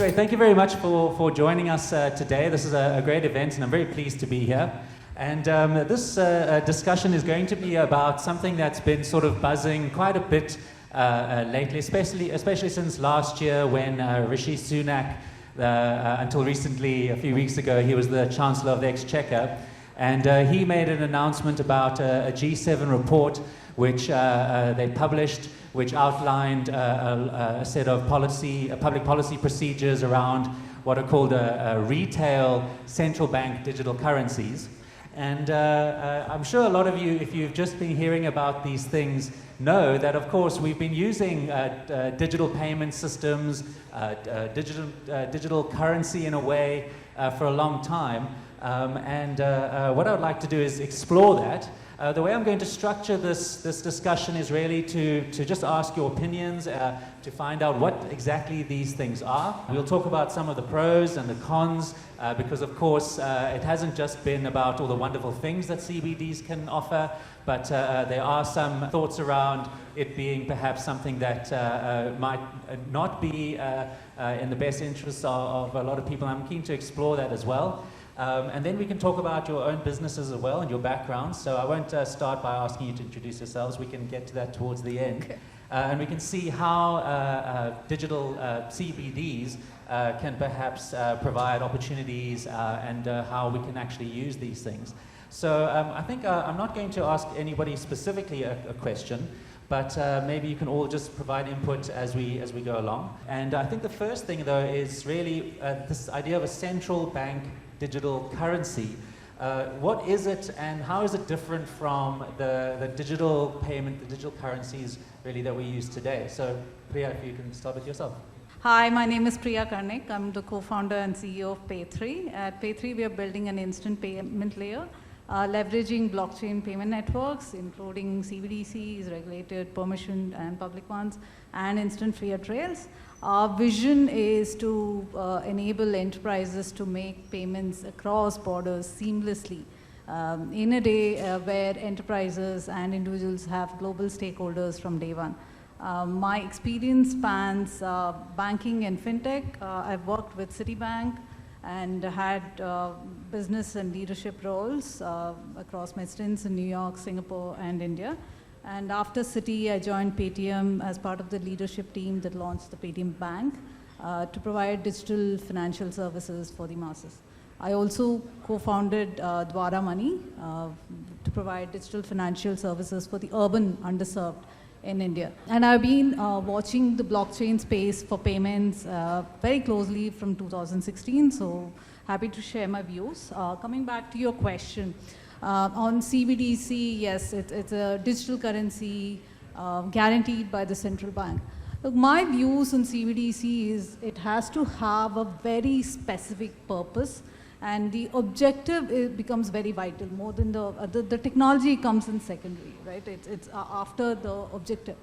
Great. Thank you very much for joining us today. This is a great event, and I'm very pleased to be here. And this discussion is going to be about something that's been sort of buzzing quite a bit lately, especially since last year when Rishi Sunak, until recently, a few weeks ago, he was the Chancellor of the Exchequer, and he made an announcement about a G7 report which they published, which outlined a set of public policy procedures around what are called retail central bank digital currencies. And I'm sure a lot of you, if you've just been hearing about these things, know that, of course, we've been using digital payment systems, digital currency in a way for a long time. What I would like to do is explore that. The way I'm going to structure this discussion is really to just ask your opinions, to find out what exactly these things are. We'll talk about some of the pros and the cons, because of course it hasn't just been about all the wonderful things that CBDs can offer, but there are some thoughts around it being perhaps something that might not be in the best interests of a lot of people. I'm keen to explore that as well. And then we can talk about your own businesses as well and your backgrounds. So I won't start by asking you to introduce yourselves. We can get to that towards the end. Okay. And we can see how digital CBDs can perhaps provide opportunities and how we can actually use these things. So I think I'm not going to ask anybody specifically a question, but maybe you can all just provide input as we go along. And I think the first thing, though, is really this idea of a central bank digital currency. What is it, and how is it different from the digital payment, the digital currencies really that we use today? So Priya, if you can start with yourself. Hi, my name is Priya Karnik. I'm the co-founder and CEO of Pay3. At Pay3, we are building an instant payment layer, leveraging blockchain payment networks, including CBDCs, regulated, permissioned, and public ones, and instant fiat rails. Our vision is to enable enterprises to make payments across borders seamlessly in a day where enterprises and individuals have global stakeholders from day one. My experience spans banking and fintech. I've worked with Citibank and had business and leadership roles across my stints in New York, Singapore, and India. And after Citi, I joined Paytm as part of the leadership team that launched the Paytm Bank to provide digital financial services for the masses. I also co-founded Dwara Money to provide digital financial services for the urban underserved in India. And I've been watching the blockchain space for payments very closely from 2016, so happy to share my views. Coming back to your question, on CBDC, yes, it's a digital currency guaranteed by the central bank. Look, my views on CBDC is it has to have a very specific purpose, and the objective becomes very vital. More than the technology comes in secondary, right? It's after the objective.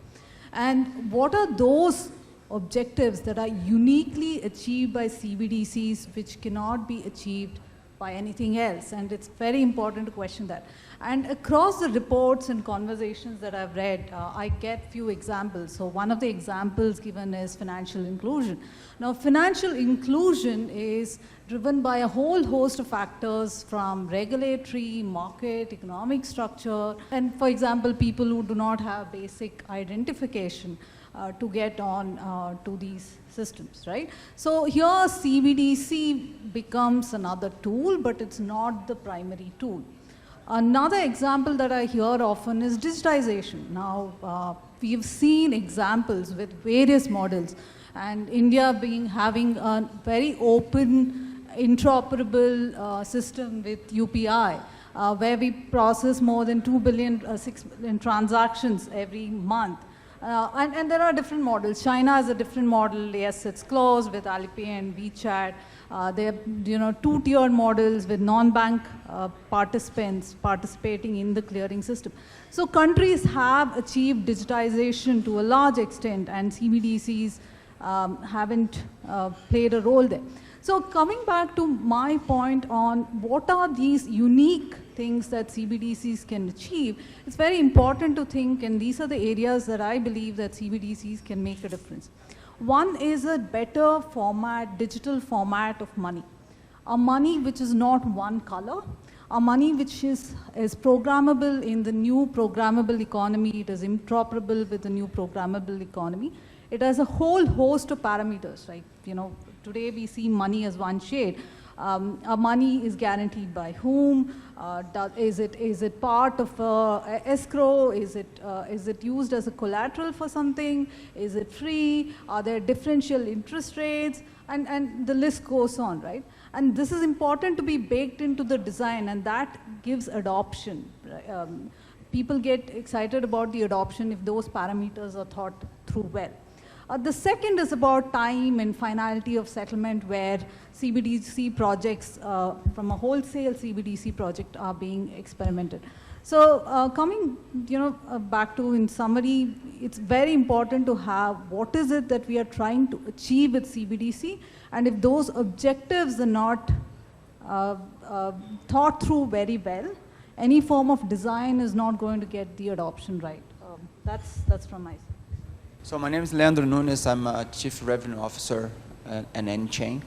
And what are those objectives that are uniquely achieved by CBDCs which cannot be achieved by anything else? And it's very important to question that. And across the reports and conversations that I've read, I get few examples. So one of the examples given is financial inclusion. Now, financial inclusion is driven by a whole host of factors, from regulatory, market, economic structure, and for example, people who do not have basic identification to get on to these systems, right? So here CBDC becomes another tool, but it's not the primary tool. Another example that I hear often is digitization. Now, we've seen examples with various models, and India having a very open, interoperable system with UPI, where we process more than 2 billion, 6 billion transactions every month. And there are different models. China has a different model. Yes, it's closed with Alipay and WeChat. There are two-tiered models with non-bank participants participating in the clearing system. So countries have achieved digitization to a large extent, and CBDCs haven't played a role there. So coming back to my point on what are these unique things that CBDCs can achieve, it's very important to think, and these are the areas that I believe that CBDCs can make a difference. One is a better format, digital format of money. A money which is not one color, a money which is programmable in the new programmable economy. It is interoperable with the new programmable economy. It has a whole host of parameters, right? You know, today we see money as one shade. Our money is guaranteed by whom? Is it part of escrow? Is it used as a collateral for something? Is it free? Are there differential interest rates? And the list goes on, right? And this is important to be baked into the design, and that gives adoption. People get excited about the adoption if those parameters are thought through well. The second is about time and finality of settlement, where CBDC projects from a wholesale CBDC project are being experimented. So coming back to, in summary, it's very important to have what is it that we are trying to achieve with CBDC, and if those objectives are not thought through very well, any form of design is not going to get the adoption right. That's from my side. So my name is Leandro Nunes. I'm a Chief Revenue Officer at nChain.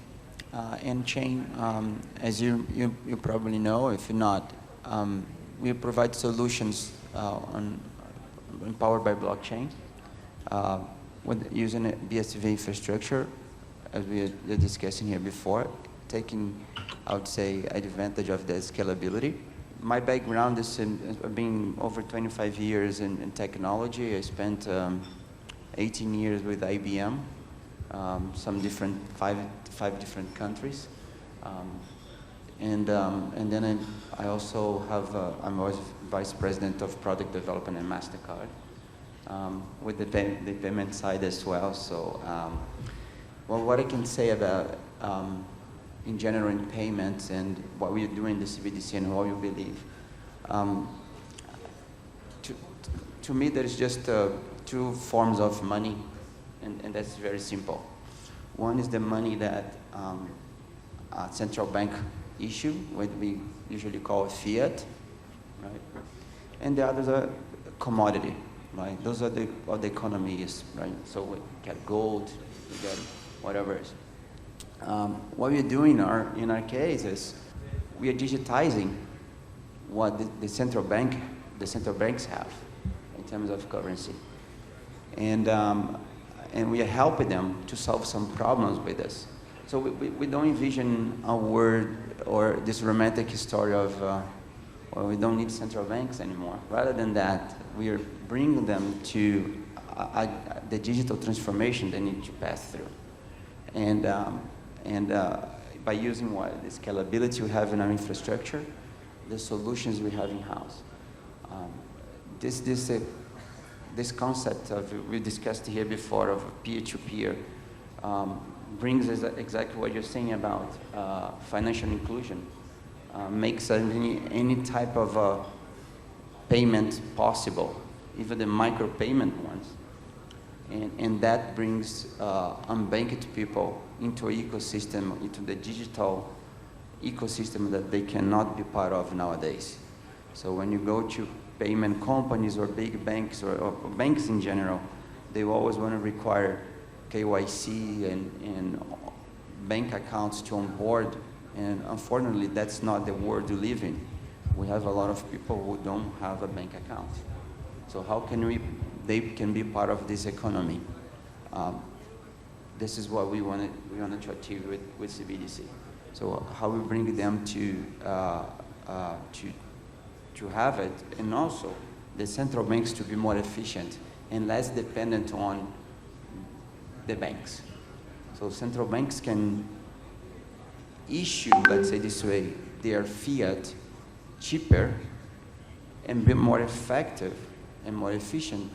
nChain, as you probably know, if you're not, we provide solutions empowered by blockchain using a BSV infrastructure, as we were discussing here before, taking, I would say, advantage of the scalability. My background is being over 25 years in technology. I spent 18 years with IBM, five different countries, and then I also have I'm always vice president of product development at MasterCard, with the payment side as well. So, well, what I can say about in general in payments and what we are doing in the CBDC and how you believe. To me, there is just two forms of money, and that's very simple. One is the money that central bank issue, what we usually call fiat, right? And the others are commodity, right? Those are what the economy is, right? So we get gold, we get whatever. What we're doing in our case is we are digitizing what the central banks have in terms of currency, and we are helping them to solve some problems with this. So we don't envision a word or this romantic story of well, we don't need central banks anymore. Rather than that, we are bringing them to the digital transformation they need to pass through, and by using the scalability we have in our infrastructure, the solutions we have in-house. This concept of, we discussed here before, of peer-to-peer brings us exactly what you're saying about financial inclusion, makes any type of payment possible, even the micro-payment ones. And that brings unbanked people into an ecosystem, into the digital ecosystem that they cannot be part of nowadays. So when you go to payment companies or big banks or banks in general, they always want to require KYC and bank accounts to onboard. And unfortunately, that's not the world we live in. We have a lot of people who don't have a bank account. So how can they can be part of this economy? This is what we wanted to achieve with CBDC. So how we bring them to have it, and also the central banks to be more efficient and less dependent on the banks. So central banks can issue, let's say this way, their fiat cheaper and be more effective and more efficient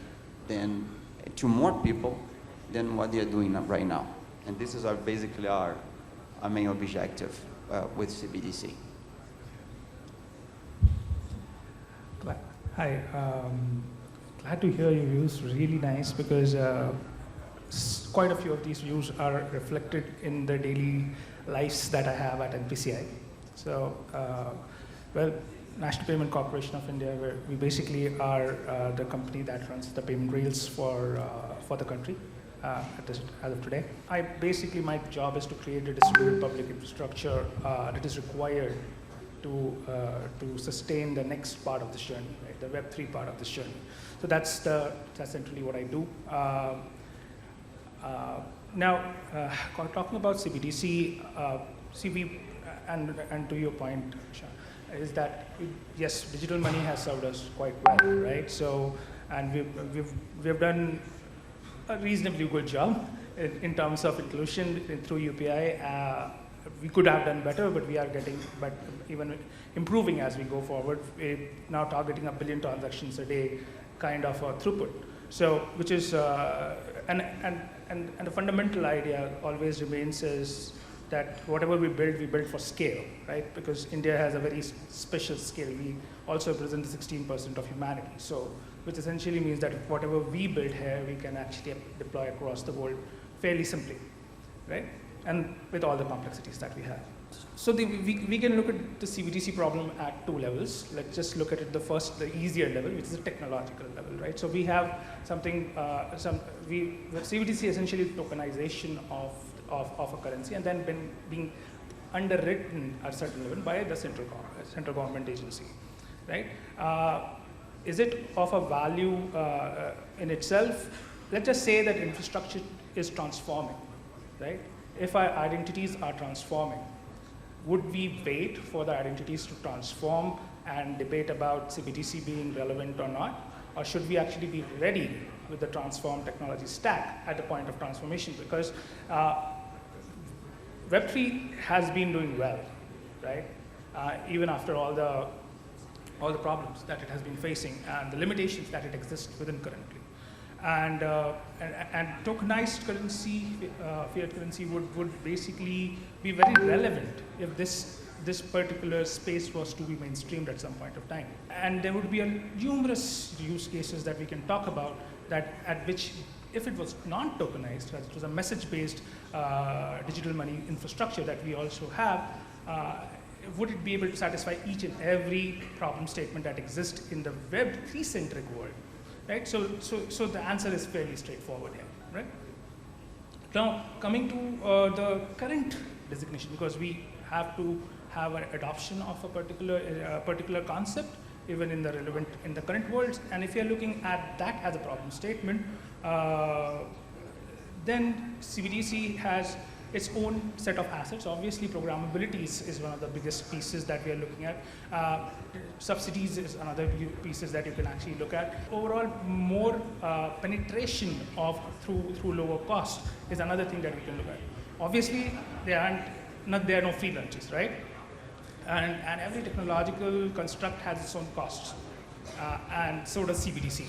to more people than what they are doing right now. And this is basically our main objective with CBDC. Hi, glad to hear your views. Really nice, because quite a few of these views are reflected in the daily lives that I have at NPCI. So, well, National Payment Corporation of India, where we basically are the company that runs the payment rails for the country. as of today. Basically, my job is to create a distributed public infrastructure that is required to sustain the next part of this journey, right? The Web3 part of this journey. So that's essentially what I do. Now, talking about CBDC, and to your point, Shah, is that yes, digital money has served us quite well, right? So, and we've done a reasonably good job in terms of inclusion through UPI. We could have done better, but we are even improving as we go forward. We're now targeting 1 billion transactions a day kind of throughput. So, which is, and the fundamental idea always remains is that whatever we build for scale, right? Because India has a very special scale. We also represent 16% of humanity. So, which essentially means that whatever we build here, we can actually deploy across the world fairly simply, right? And with all the complexities that we have. So we can look at the CBDC problem at 2 levels. Let's just look at it the easier level, which is the technological level, right? So we have something, the CBDC essentially tokenization of a currency and then being underwritten at a certain level by the central government agency, right? Is it of a value in itself? Let's just say that infrastructure is transforming, right? If our identities are transforming, would we wait for the identities to transform and debate about CBDC being relevant or not? Or should we actually be ready with the transformed technology stack at the point of transformation? Because Web3 has been doing well, right? Even after all the problems that it has been facing and the limitations that it exists within currently. And tokenized currency, fiat currency would basically be very relevant if this particular space was to be mainstreamed at some point of time. And there would be numerous use cases that we can talk about at which, if it was non-tokenized, as it was a message-based digital money infrastructure that we also have, would it be able to satisfy each and every problem statement that exists in the Web3-centric world? Right? So the answer is fairly straightforward here, right? Now, coming to the current designation, because we have to have an adoption of a particular concept, even in the current world. And if you're looking at that as a problem statement, then CBDC has its own set of assets. Obviously, programmability is one of the biggest pieces that we are looking at. Subsidies is another pieces that you can actually look at. Overall, more penetration through lower cost is another thing that we can look at. Obviously, there are no free lunches, right? And every technological construct has its own costs, and so does CBDC,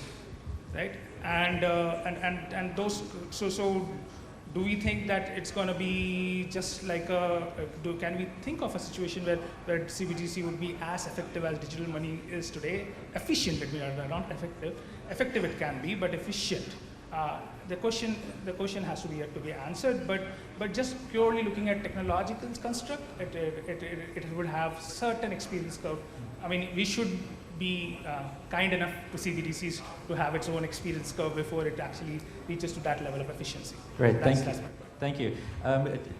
right? And those so. Do we think that it's going to be just like can we think of a situation where CBDC would be as effective as digital money is today? Efficient, not effective. Effective it can be, but efficient. The question has to be answered, but just purely looking at technological construct, it would have certain experience curve. I mean, we should be kind enough to CBDCs to have its own experience curve before it actually reaches to that level of efficiency. Great, thank you.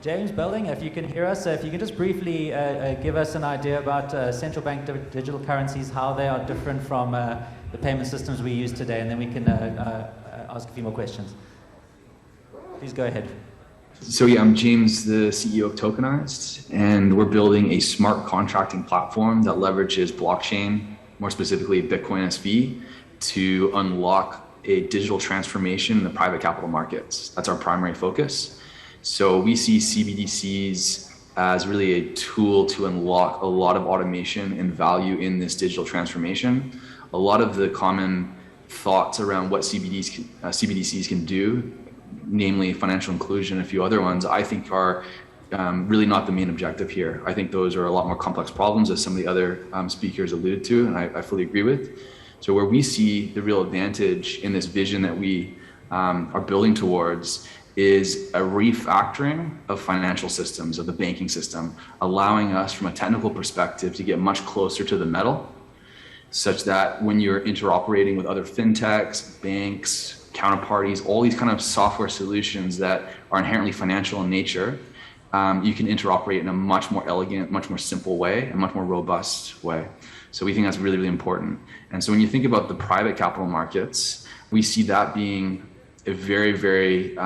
James Belding, if you can hear us, if you can just briefly give us an idea about central bank digital currencies, how they are different from the payment systems we use today, and then we can ask a few more questions. Please go ahead. So yeah, I'm James, the CEO of Tokenized, and we're building a smart contracting platform that leverages blockchain, more specifically Bitcoin SV, to unlock a digital transformation in the private capital markets. That's our primary focus. So we see CBDCs as really a tool to unlock a lot of automation and value in this digital transformation. A lot of the common thoughts around what CBDCs can do, namely financial inclusion and a few other ones, I think are really not the main objective here. I think those are a lot more complex problems, as some of the other speakers alluded to, and I fully agree with. So where we see the real advantage in this vision that we are building towards is a refactoring of financial systems, of the banking system, allowing us from a technical perspective to get much closer to the metal, such that when you're interoperating with other fintechs, banks, counterparties, all these kind of software solutions that are inherently financial in nature, you can interoperate in a much more elegant, much more simple way, a much more robust way. So we think that's really, really important. And so when you think about the private capital markets, we see that being a very, very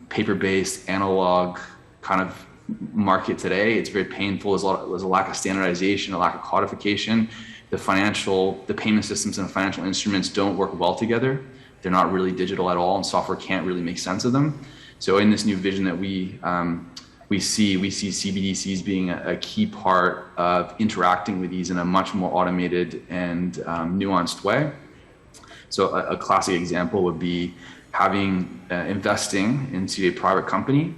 paper-based, analog kind of market today. It's very painful. There's a lack of standardization, a lack of codification. The payment systems and financial instruments don't work well together. They're not really digital at all, and software can't really make sense of them. So in this new vision that we see CBDCs being a key part of interacting with these in a much more automated and nuanced way. So a classic example would be investing into a private company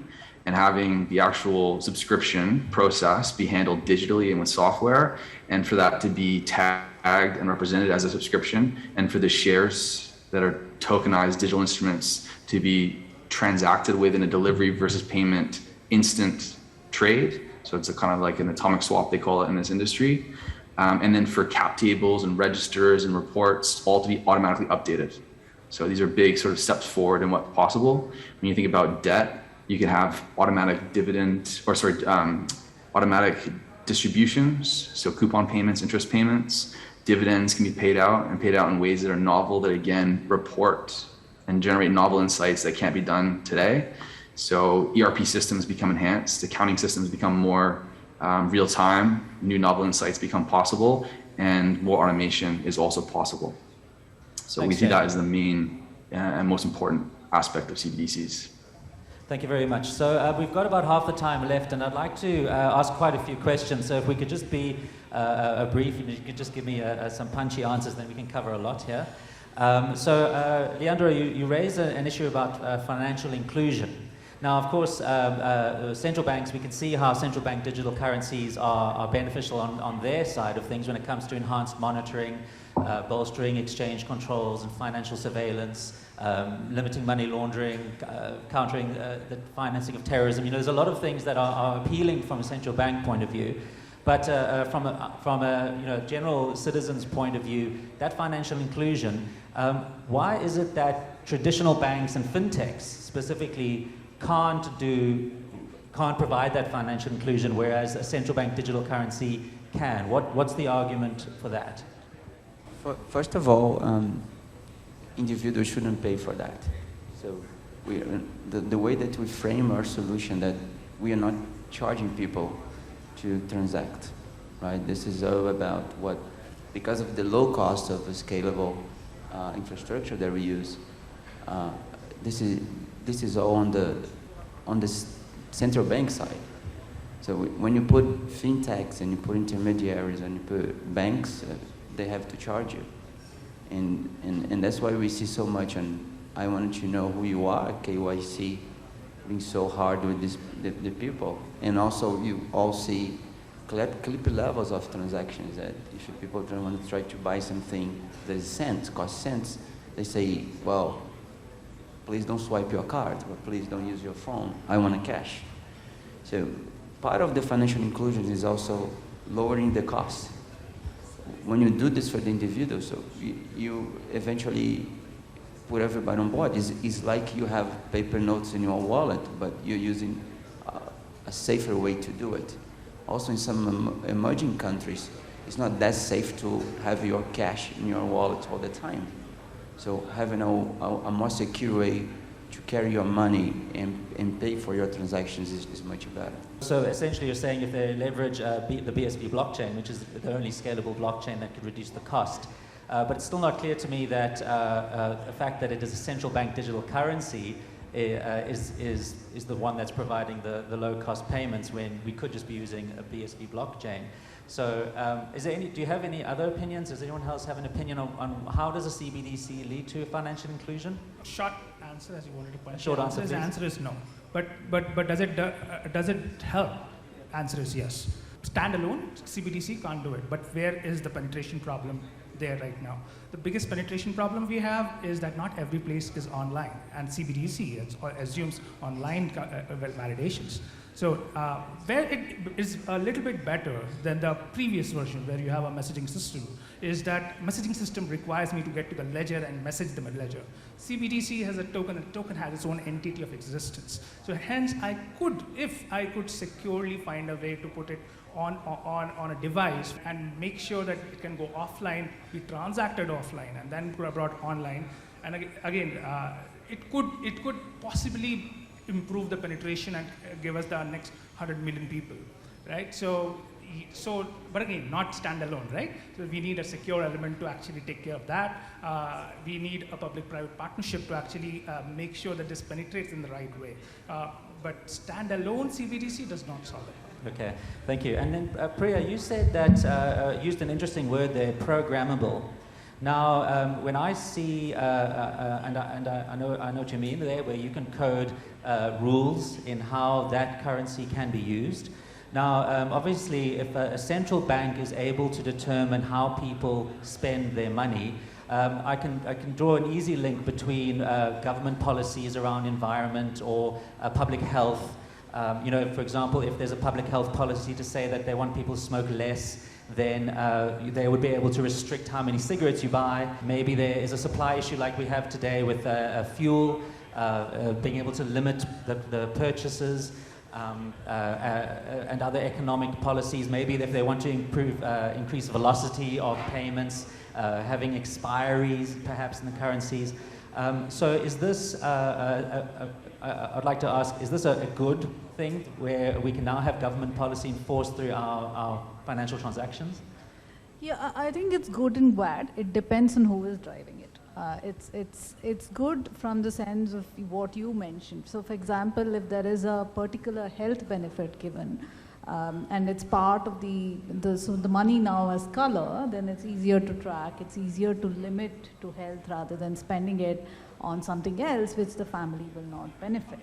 and having the actual subscription process be handled digitally and with software, and for that to be tagged and represented as a subscription, and for the shares that are tokenized digital instruments to be transacted with in a delivery versus payment instant trade. So it's a kind of like an atomic swap, they call it in this industry. And then for cap tables and registers and reports all to be automatically updated. So these are big sort of steps forward in what's possible. When you think about debt, you can have automatic automatic distributions. So coupon payments, interest payments, dividends can be paid out in ways that are novel, that again, report and generate novel insights that can't be done today. So ERP systems become enhanced, accounting systems become more real time, new novel insights become possible, and more automation is also possible. So Thanks, we see Jay. that as the main and most important aspect of CBDCs. Thank you very much. So we've got about half the time left, and I'd like to ask quite a few questions. So if we could just be brief, you could just give me some punchy answers, then we can cover a lot here. Leandro, you raised an issue about financial inclusion. Now, of course, central banks, we can see how central bank digital currencies are beneficial on their side of things when it comes to enhanced monitoring, bolstering exchange controls and financial surveillance, limiting money laundering, countering the financing of terrorism. You know, there's a lot of things that are appealing from a central bank point of view. But from a general citizen's point of view, that financial inclusion, why is it that traditional banks and fintechs specifically can't provide that financial inclusion, whereas a central bank digital currency can? What's the argument for that? First of all, individuals shouldn't pay for that. So the way that we frame our solution, that we are not charging people to transact, right? This is all about because of the low cost of the scalable infrastructure that we use. This is all on the central bank side. So when you put fintechs and you put intermediaries and you put banks, they have to charge you. And that's why we see so much, and I wanted to know who you are, KYC, being so hard with the people. And also you all see clip levels of transactions, that if people don't want to try to buy something that is cost cents, they say, well, please don't swipe your card, or please don't use your phone, I want a cash. So part of the financial inclusion is also lowering the cost. When you do this for the individual, so you eventually put everybody on board. It's like you have paper notes in your wallet, but you're using a safer way to do it. Also in some emerging countries, it's not that safe to have your cash in your wallet all the time. So having a more secure way to carry your money and pay for your transactions is much better. So essentially you're saying if they leverage the BSV blockchain, which is the only scalable blockchain that could reduce the cost, but it's still not clear to me that the fact that it is a central bank digital currency is the one that's providing the low cost payments, when we could just be using a BSV blockchain. So do you have any other opinions? Does anyone else have an opinion on how does a CBDC lead to financial inclusion? Short answer, as you wanted to point. Short answer, please. The answer is no. But does it help? Answer is yes. Standalone, CBDC can't do it. But where is the penetration problem there right now. The biggest penetration problem we have is that not every place is online, and CBDC assumes online validations. So where it is a little bit better than the previous version, where you have a messaging system, is that messaging system requires me to get to the ledger and message the ledger. CBDC has a token, and the token has its own entity of existence. So hence, if I could securely find a way to put it on a device and make sure that it can go offline, be transacted offline, and then brought online. And again, it could possibly improve the penetration and give us the next 100 million people, right? So, but again, not standalone, right? So we need a secure element to actually take care of that. We need a public-private partnership to actually make sure that this penetrates in the right way. But standalone CBDC does not solve it. Okay, thank you. And then Priya, you said that, used an interesting word there, programmable. Now, when I see, and I know what you mean there, where you can code rules in how that currency can be used. Now, obviously, if a central bank is able to determine how people spend their money, I can draw an easy link between government policies around environment or public health. For example, if there's a public health policy to say that they want people to smoke less, then they would be able to restrict how many cigarettes you buy. Maybe there is a supply issue like we have today with fuel, being able to limit the purchases, and other economic policies. Maybe if they want to increase velocity of payments, having expiries perhaps in the currencies. So is this, I'd like to ask, is this a good thing where we can now have government policy enforced through our financial transactions? Yeah, I think it's good and bad. It depends on who is driving it. It's good from the sense of what you mentioned. So for example, if there is a particular health benefit given, and it's part of so the money now has color, then it's easier to track, it's easier to limit to health rather than spending it on something else which the family will not benefit.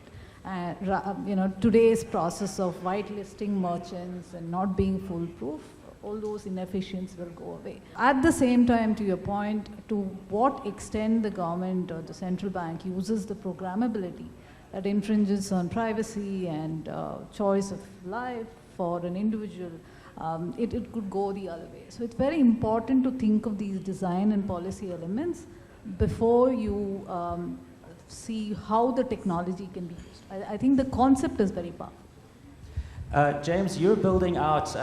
Today's process of whitelisting merchants and not being foolproof, all those inefficiencies will go away. At the same time, to your point, to what extent the government or the central bank uses the programmability that infringes on privacy and choice of life for an individual, it could go the other way. So it's very important to think of these design and policy elements before you see how the technology can be used. I think the concept is very powerful. James, you're building out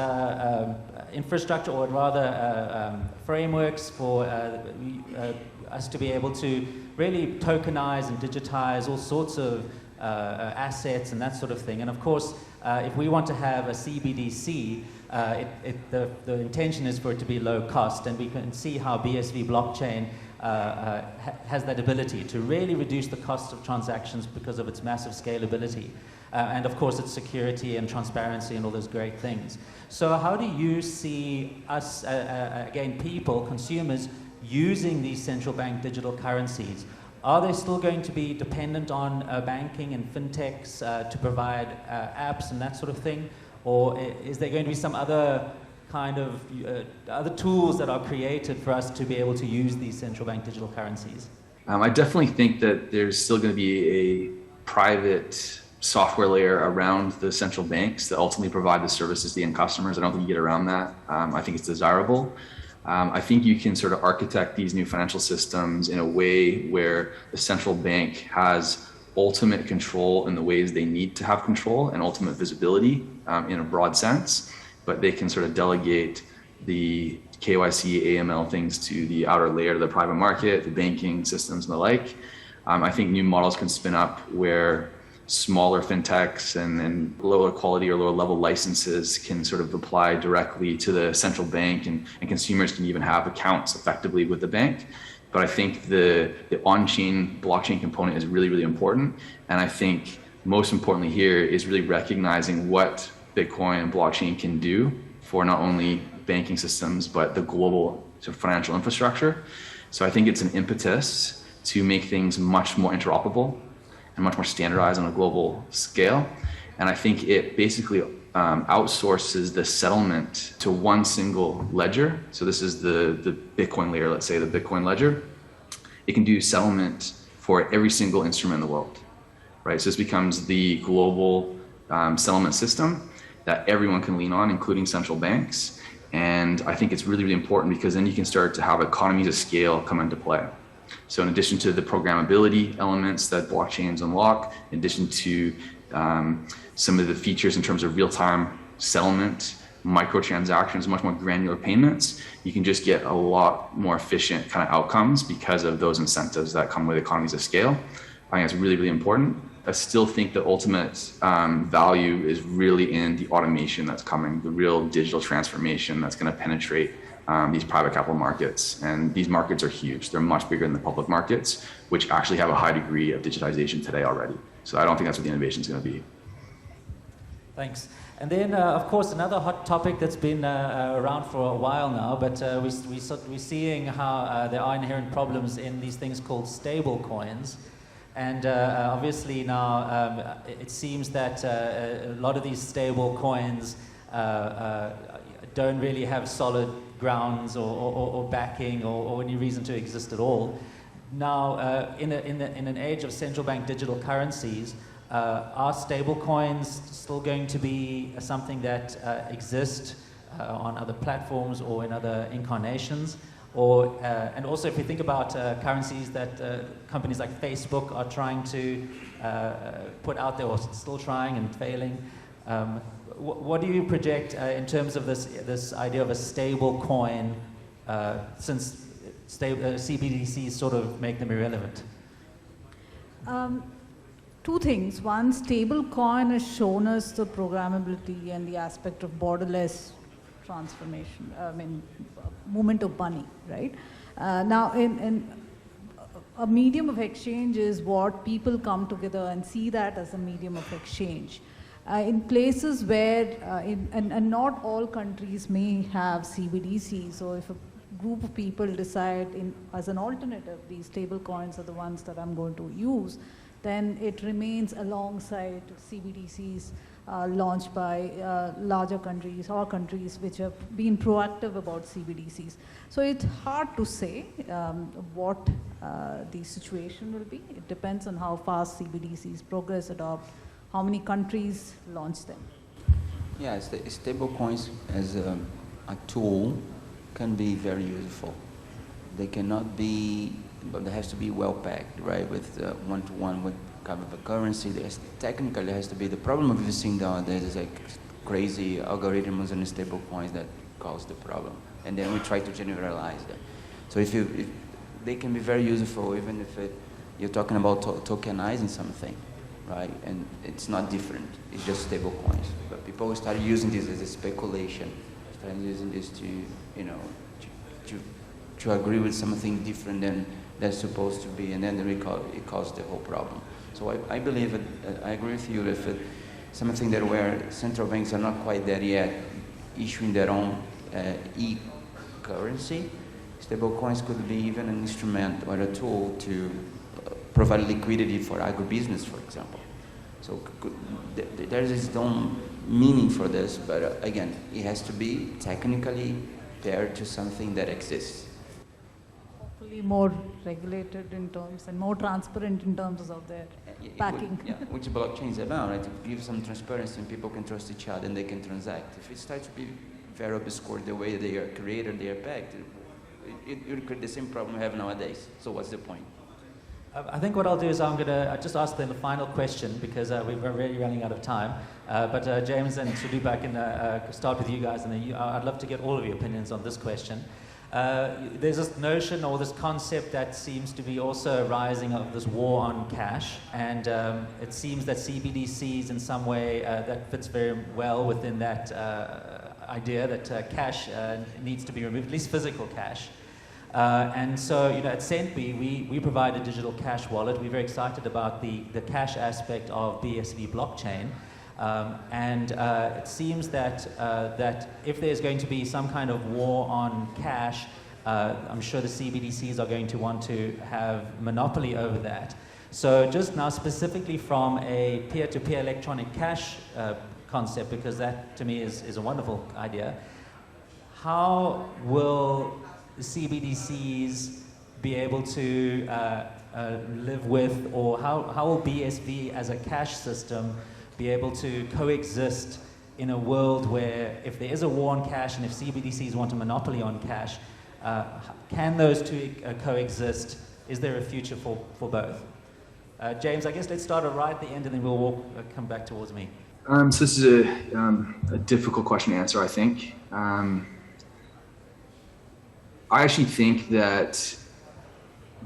infrastructure, or rather frameworks for us to be able to really tokenize and digitize all sorts of assets and that sort of thing. And of course, if we want to have a CBDC, the intention is for it to be low cost, and we can see how BSV blockchain has that ability to really reduce the cost of transactions because of its massive scalability. And of course, its security and transparency and all those great things. So how do you see us, again, people, consumers, using these central bank digital currencies? Are they still going to be dependent on banking and fintechs to provide apps and that sort of thing? Or is there going to be some other kind of other tools that are created for us to be able to use these central bank digital currencies? I definitely think that there's still going to be a private software layer around the central banks that ultimately provide the services to the end customers. I don't think you get around that. I think it's desirable. I think you can sort of architect these new financial systems in a way where the central bank has ultimate control in the ways they need to have control and ultimate visibility in a broad sense, but they can sort of delegate the KYC, AML things to the outer layer of the private market, the banking systems and the like. I think new models can spin up where smaller fintechs and lower quality or lower level licenses can sort of apply directly to the central bank, and consumers can even have accounts effectively with the bank. But I think the on-chain blockchain component is really, really important. And I think most importantly here is really recognizing what Bitcoin and blockchain can do for not only banking systems, but the global sort of financial infrastructure. So I think it's an impetus to make things much more interoperable and much more standardized on a global scale. And I think it basically outsources the settlement to one single ledger. So this is the Bitcoin layer, let's say the Bitcoin ledger. It can do settlement for every single instrument in the world, right? So this becomes the global settlement system that everyone can lean on, including central banks. And I think it's really, really important because then you can start to have economies of scale come into play. So in addition to the programmability elements that blockchains unlock, in addition to some of the features in terms of real-time settlement, microtransactions, much more granular payments, you can just get a lot more efficient kind of outcomes because of those incentives that come with economies of scale. I think it's really, really important. I still think the ultimate value is really in the automation that's coming, the real digital transformation that's going to penetrate these private capital markets. And these markets are huge. They're much bigger than the public markets, which actually have a high degree of digitization today already. So I don't think that's what the innovation is going to be. Thanks. And then, of course, another hot topic that's been around for a while now, but we're seeing how there are inherent problems in these things called stable coins. And obviously now it seems that a lot of these stable coins don't really have solid grounds or backing or any reason to exist at all. Now, in an age of central bank digital currencies, are stable coins still going to be something that exist on other platforms or in other incarnations? Or, and also if you think about currencies that companies like Facebook are trying to put out there, or still trying and failing, what do you project in terms of this idea of a stable coin, since CBDCs sort of make them irrelevant? Two things. One, stable coin has shown us the programmability and the aspect of borderless transformation, movement of money, right? Now, in a medium of exchange is what people come together and see that as a medium of exchange. In places where, and not all countries may have CBDCs, so if a group of people decide as an alternative, these stable coins are the ones that I'm going to use, then it remains alongside CBDCs launched by larger countries or countries which have been proactive about CBDCs. So it's hard to say what the situation will be. It depends on how fast CBDCs progress, adopt, how many countries launch them. Yeah, stable coins as a tool can be very useful. They cannot be, but there has to be well packed, right? With one-to-one with kind of a currency. Technically, there has to be. The problem we've seen nowadays is like crazy algorithms and stable coins that cause the problem, and then we try to generalize them. So if they can be very useful, even if you're talking about tokenizing something, right? And it's not different. It's just stable coins. But people start using this as a speculation. Start using this to, to agree with something different than that's supposed to be, and then it caused the whole problem. So I believe I agree with you if something that where central banks are not quite there yet, issuing their own e-currency, stable coins could be even an instrument or a tool to provide liquidity for agribusiness, for example. So there is its own meaning for this, but again, it has to be technically paired to something that exists. Hopefully more regulated in terms and more transparent in terms of their backing. Which blockchain is about, right? To give some transparency and people can trust each other and they can transact. If it starts to be very obscure the way they are created, they are packed, it will create the same problem we have nowadays. So what's the point? I think what I'll do is I'm going to just ask them a final question because we're really running out of time. But James and Sudeep, I can start with you guys, and then I'd love to get all of your opinions on this question. There's this notion or this concept that seems to be also rising of this war on cash, and it seems that CBDCs in some way that fits very well within that idea that cash needs to be removed, at least physical cash. And so, at Centbee, we provide a digital cash wallet. We're very excited about the cash aspect of BSV blockchain. And it seems that if there's going to be some kind of war on cash, I'm sure the CBDCs are going to want to have monopoly over that. So just now specifically from a peer-to-peer electronic cash concept, because that to me is a wonderful idea, how will CBDCs be able to live with, or how will BSV as a cash system be able to coexist in a world where if there is a war on cash and if CBDCs want a monopoly on cash, can those two coexist? Is there a future for both? James, I guess let's start right at the end and then we'll come back towards me. So this is a difficult question to answer, I think. I actually think that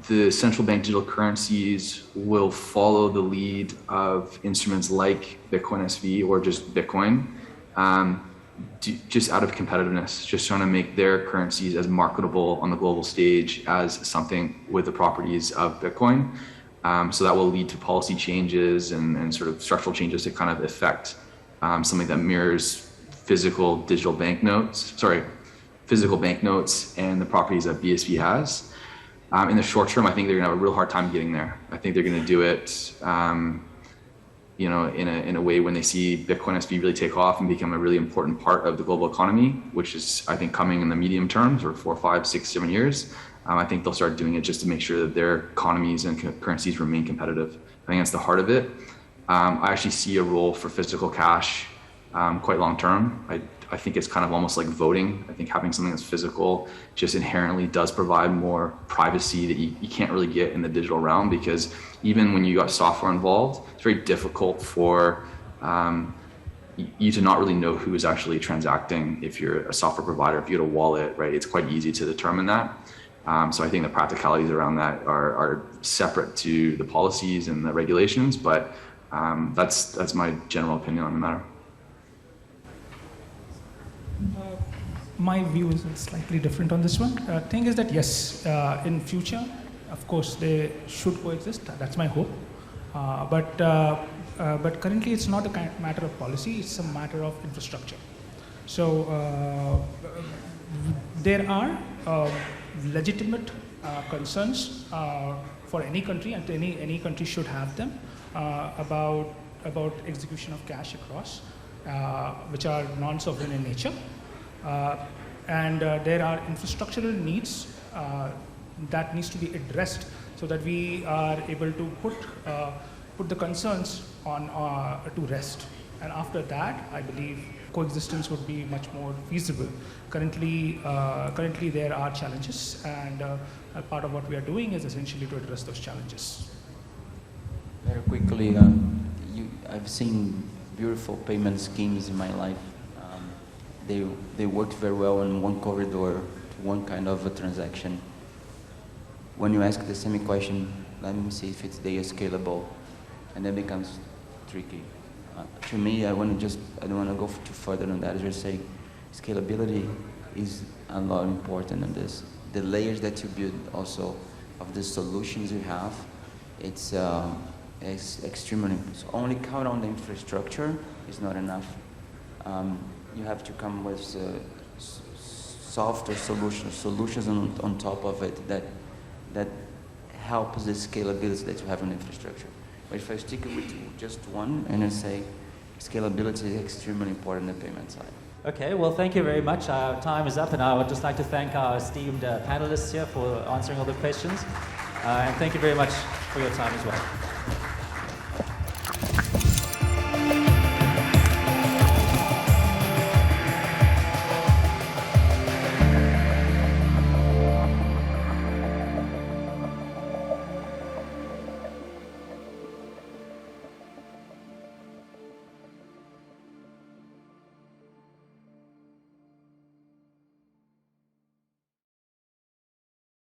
the central bank digital currencies will follow the lead of instruments like Bitcoin SV or just Bitcoin, just out of competitiveness, just trying to make their currencies as marketable on the global stage as something with the properties of Bitcoin. So that will lead to policy changes and sort of structural changes to kind of affect something that mirrors physical banknotes and the properties that BSV has. In the short term, I think they're going to have a real hard time getting there. I think they're going to do it, in a way when they see Bitcoin SV really take off and become a really important part of the global economy, which is, I think, coming in the medium term, or 4, 5, 6, 7 years. I think they'll start doing it just to make sure that their economies and currencies remain competitive. I think that's the heart of it. I actually see a role for physical cash quite long term. I think it's kind of almost like voting. I think having something that's physical just inherently does provide more privacy that you can't really get in the digital realm, because even when you got software involved, it's very difficult for you to not really know who is actually transacting. If you're a software provider, if you had a wallet, right, it's quite easy to determine that. So I think the practicalities around that are separate to the policies and the regulations, but that's my general opinion on the matter. My view is slightly different on this one. Thing is that yes, in future, of course, they should coexist. That's my hope. But currently, it's not a matter of policy. It's a matter of infrastructure. So there are legitimate concerns for any country, and any country should have them, about execution of cash across, which are non-sovereign in nature. And there are infrastructural needs that needs to be addressed so that we are able to put the concerns on to rest. And after that, I believe coexistence would be much more feasible. Currently there are challenges, and a part of what we are doing is essentially to address those challenges. Very quickly, I've seen beautiful payment schemes in my life. They worked very well in one corridor to one kind of a transaction. When you ask the same question, let me see if they are scalable, and that becomes tricky. To me, I don't want to go too further on that. I just say scalability is a lot important in this. The layers that you build also of the solutions you have, it's extremely important. So only count on the infrastructure is not enough. You have to come with softer solutions on top of it that helps the scalability that you have in the infrastructure. But if I stick with just one and I say scalability is extremely important in the payment side. Okay, well, thank you very much. Our time is up, and I would just like to thank our esteemed panelists here for answering all the questions. And thank you very much for your time as well.